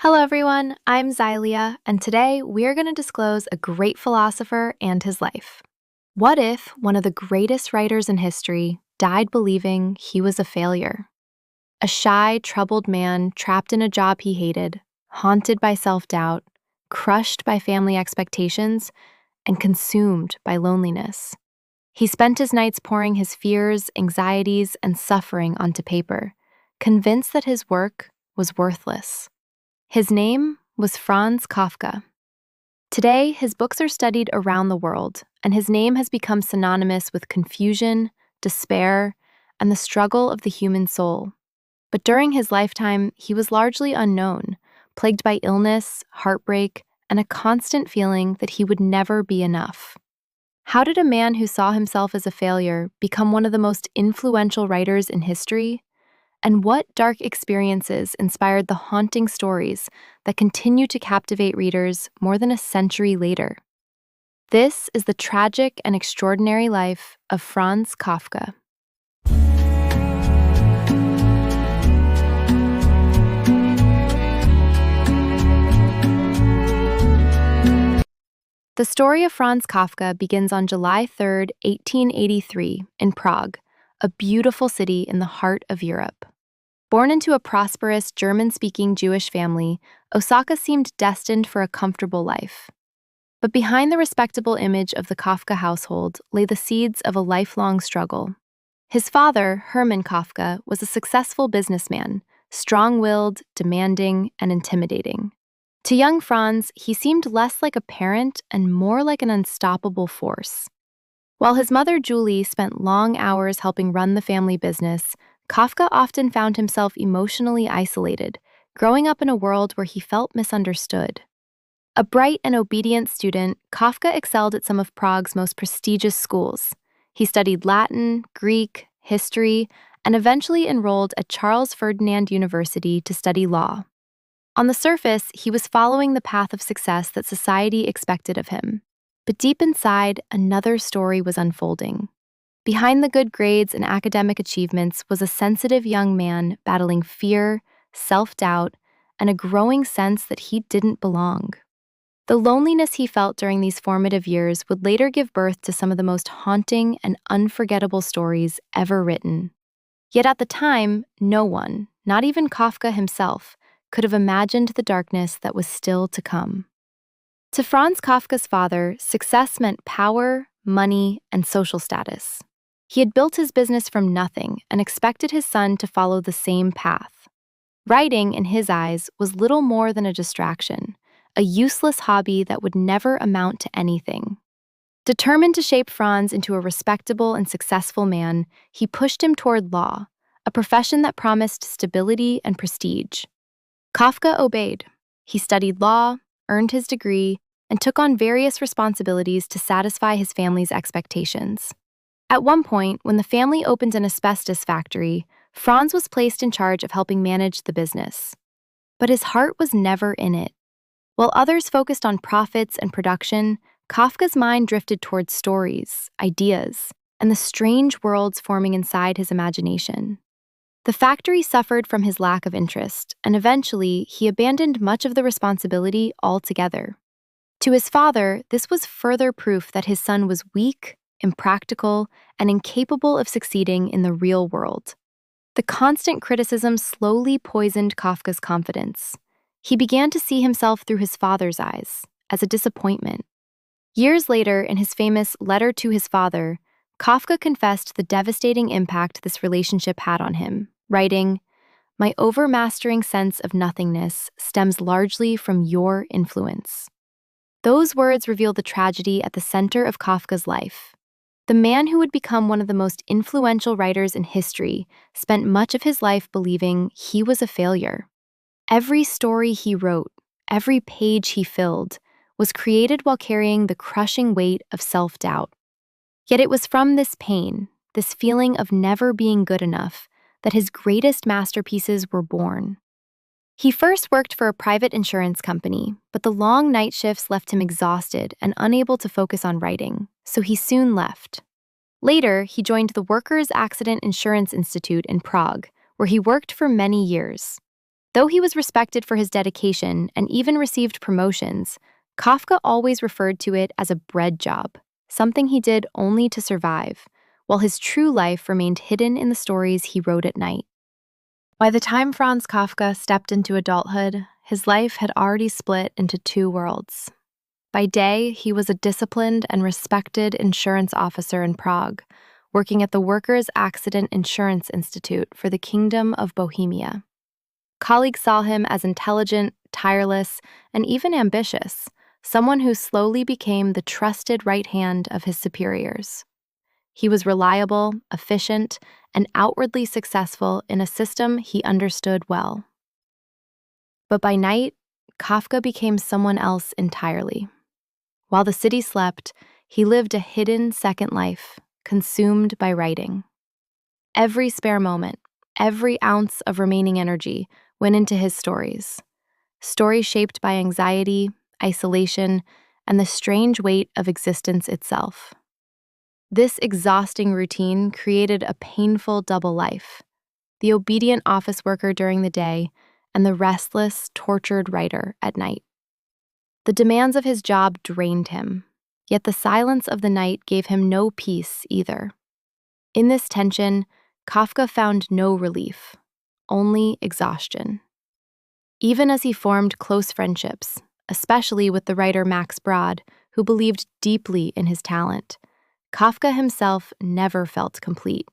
Hello, everyone. I'm Xylia, and today we are going to disclose a great philosopher and his life. What if one of the greatest writers in history died believing he was a failure? A shy, troubled man trapped in a job he hated, haunted by self-doubt, crushed by family expectations, and consumed by loneliness. He spent his nights pouring his fears, anxieties, and suffering onto paper, convinced that his work was worthless. His name was Franz Kafka. Today, his books are studied around the world, and his name has become synonymous with confusion, despair, and the struggle of the human soul. But during his lifetime, he was largely unknown, plagued by illness, heartbreak, and a constant feeling that he would never be enough. How did a man who saw himself as a failure become one of the most influential writers in history? And what dark experiences inspired the haunting stories that continue to captivate readers more than a century later? This is the tragic and extraordinary life of Franz Kafka. The story of Franz Kafka begins on July 3, 1883, in Prague, a beautiful city in the heart of Europe. Born into a prosperous German-speaking Jewish family, Osaka seemed destined for a comfortable life. But behind the respectable image of the Kafka household lay the seeds of a lifelong struggle. His father, Hermann Kafka, was a successful businessman, strong-willed, demanding, and intimidating. To young Franz, he seemed less like a parent and more like an unstoppable force. While his mother, Julie, spent long hours helping run the family business, Kafka often found himself emotionally isolated, growing up in a world where he felt misunderstood. A bright and obedient student, Kafka excelled at some of Prague's most prestigious schools. He studied Latin, Greek, history, and eventually enrolled at Charles Ferdinand University to study law. On the surface, he was following the path of success that society expected of him. But deep inside, another story was unfolding. Behind the good grades and academic achievements was a sensitive young man battling fear, self-doubt, and a growing sense that he didn't belong. The loneliness he felt during these formative years would later give birth to some of the most haunting and unforgettable stories ever written. Yet at the time, no one, not even Kafka himself, could have imagined the darkness that was still to come. To Franz Kafka's father, success meant power, money, and social status. He had built his business from nothing and expected his son to follow the same path. Writing, in his eyes, was little more than a distraction, a useless hobby that would never amount to anything. Determined to shape Franz into a respectable and successful man, he pushed him toward law, a profession that promised stability and prestige. Kafka obeyed. He studied law, earned his degree, and took on various responsibilities to satisfy his family's expectations. At one point, when the family opened an asbestos factory, Franz was placed in charge of helping manage the business. But his heart was never in it. While others focused on profits and production, Kafka's mind drifted towards stories, ideas, and the strange worlds forming inside his imagination. The factory suffered from his lack of interest, and eventually he abandoned much of the responsibility altogether. To his father, this was further proof that his son was weak, impractical, and incapable of succeeding in the real world. The constant criticism slowly poisoned Kafka's confidence. He began to see himself through his father's eyes, as a disappointment. Years later, in his famous Letter to His Father, Kafka confessed the devastating impact this relationship had on him, writing, "My overmastering sense of nothingness stems largely from your influence." Those words reveal the tragedy at the center of Kafka's life. The man who would become one of the most influential writers in history spent much of his life believing he was a failure. Every story he wrote, every page he filled, was created while carrying the crushing weight of self-doubt. Yet it was from this pain, this feeling of never being good enough, that his greatest masterpieces were born. He first worked for a private insurance company, but the long night shifts left him exhausted and unable to focus on writing, so he soon left. Later, he joined the Workers' Accident Insurance Institute in Prague, where he worked for many years. Though he was respected for his dedication and even received promotions, Kafka always referred to it as a bread job, something he did only to survive, while his true life remained hidden in the stories he wrote at night. By the time Franz Kafka stepped into adulthood, his life had already split into two worlds. By day, he was a disciplined and respected insurance officer in Prague, working at the Workers' Accident Insurance Institute for the Kingdom of Bohemia. Colleagues saw him as intelligent, tireless, and even ambitious, someone who slowly became the trusted right hand of his superiors. He was reliable, efficient, and outwardly successful in a system he understood well. But by night, Kafka became someone else entirely. While the city slept, he lived a hidden second life, consumed by writing. Every spare moment, every ounce of remaining energy went into his stories shaped by anxiety, isolation, and the strange weight of existence itself. This exhausting routine created a painful double life: the obedient office worker during the day and the restless, tortured writer at night. The demands of his job drained him, yet the silence of the night gave him no peace either. In this tension, Kafka found no relief, only exhaustion. Even as he formed close friendships, especially with the writer Max Brod, who believed deeply in his talent, Kafka himself never felt complete.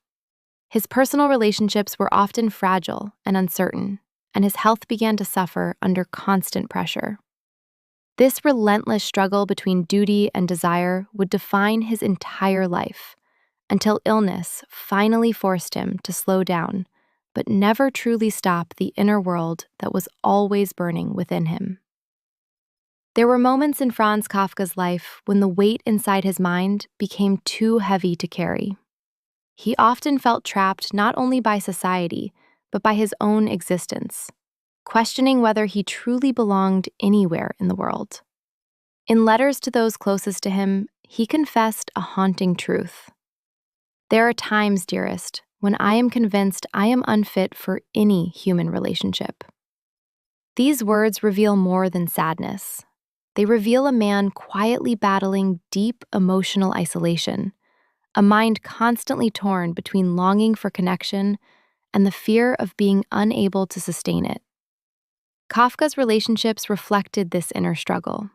His personal relationships were often fragile and uncertain, and his health began to suffer under constant pressure. This relentless struggle between duty and desire would define his entire life, until illness finally forced him to slow down, but never truly stop the inner world that was always burning within him. There were moments in Franz Kafka's life when the weight inside his mind became too heavy to carry. He often felt trapped not only by society, but by his own existence, questioning whether he truly belonged anywhere in the world. In letters to those closest to him, he confessed a haunting truth. "There are times, dearest, when I am convinced I am unfit for any human relationship." These words reveal more than sadness. They reveal a man quietly battling deep emotional isolation, a mind constantly torn between longing for connection and the fear of being unable to sustain it. Kafka's relationships reflected this inner struggle.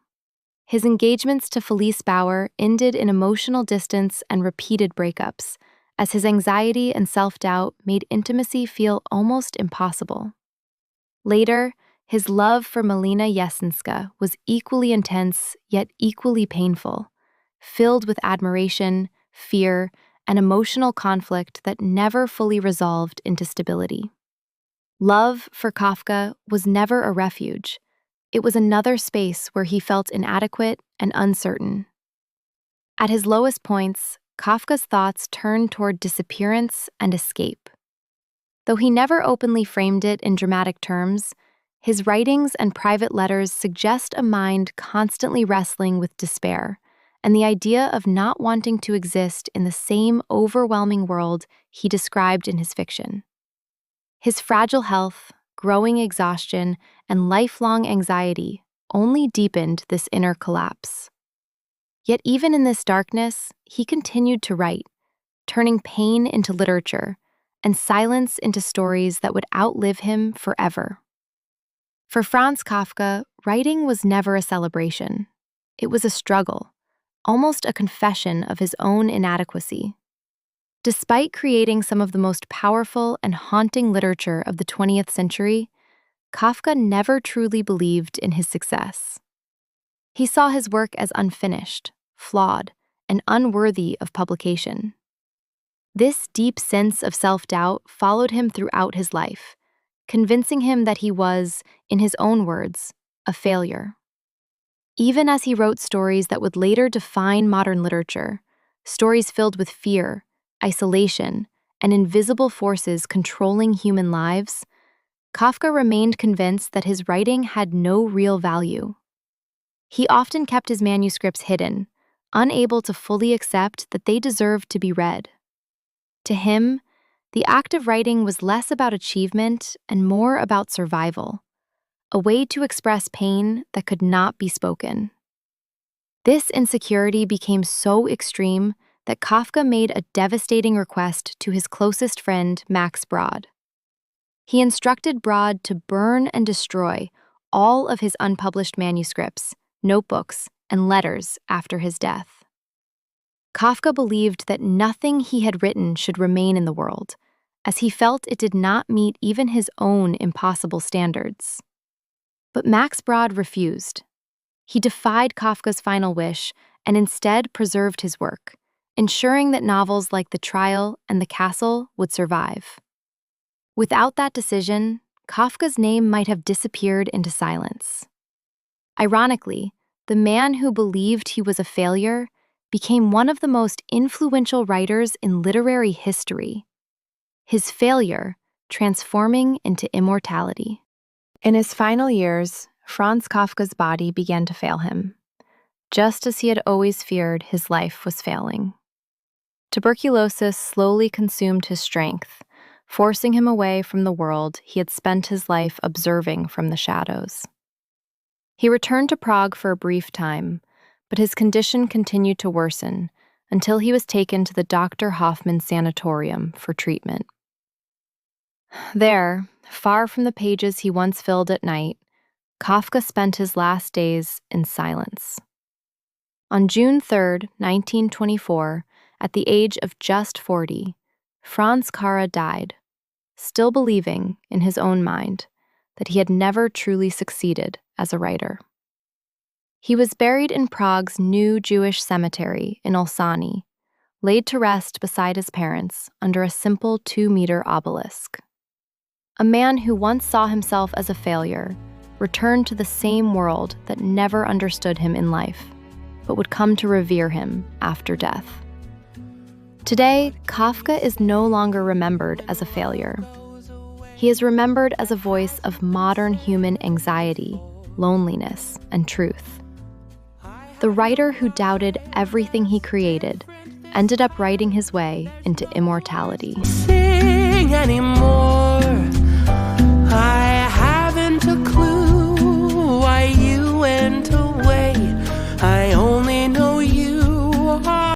His engagements to Felice Bauer ended in emotional distance and repeated breakups, as his anxiety and self-doubt made intimacy feel almost impossible. Later, his love for Melina Jesenska was equally intense yet equally painful, filled with admiration, fear, and emotional conflict that never fully resolved into stability. Love, for Kafka, was never a refuge. It was another space where he felt inadequate and uncertain. At his lowest points, Kafka's thoughts turned toward disappearance and escape. Though he never openly framed it in dramatic terms, his writings and private letters suggest a mind constantly wrestling with despair and the idea of not wanting to exist in the same overwhelming world he described in his fiction. His fragile health, growing exhaustion, and lifelong anxiety only deepened this inner collapse. Yet even in this darkness, he continued to write, turning pain into literature and silence into stories that would outlive him forever. For Franz Kafka, writing was never a celebration. It was a struggle, almost a confession of his own inadequacy. Despite creating some of the most powerful and haunting literature of the 20th century, Kafka never truly believed in his success. He saw his work as unfinished, flawed, and unworthy of publication. This deep sense of self-doubt followed him throughout his life, convincing him that he was, in his own words, a failure. Even as he wrote stories that would later define modern literature, stories filled with fear, isolation, and invisible forces controlling human lives, Kafka remained convinced that his writing had no real value. He often kept his manuscripts hidden, unable to fully accept that they deserved to be read. To him, The act of writing was less about achievement and more about survival, a way to express pain that could not be spoken. This insecurity became so extreme that Kafka made a devastating request to his closest friend, Max Brod. He instructed Brod to burn and destroy all of his unpublished manuscripts, notebooks, and letters after his death. Kafka believed that nothing he had written should remain in the world, as he felt it did not meet even his own impossible standards. But Max Brod refused. He defied Kafka's final wish and instead preserved his work, ensuring that novels like The Trial and The Castle would survive. Without that decision, Kafka's name might have disappeared into silence. Ironically, the man who believed he was a failure became one of the most influential writers in literary history. His failure transforming into immortality. In his final years, Franz Kafka's body began to fail him, just as he had always feared his life was failing. Tuberculosis slowly consumed his strength, forcing him away from the world he had spent his life observing from the shadows. He returned to Prague for a brief time, but his condition continued to worsen until he was taken to the Dr. Hoffman Sanatorium for treatment. There, far from the pages he once filled at night, Kafka spent his last days in silence. On June 3, 1924, at the age of just 40, Franz Kafka died, still believing, in his own mind, that he had never truly succeeded as a writer. He was buried in Prague's new Jewish cemetery in Olszany, laid to rest beside his parents under a simple 2-meter obelisk. A man who once saw himself as a failure returned to the same world that never understood him in life, but would come to revere him after death. Today, Kafka is no longer remembered as a failure. He is remembered as a voice of modern human anxiety, loneliness, and truth. The writer who doubted everything he created ended up writing his way into immortality. Sing anymore.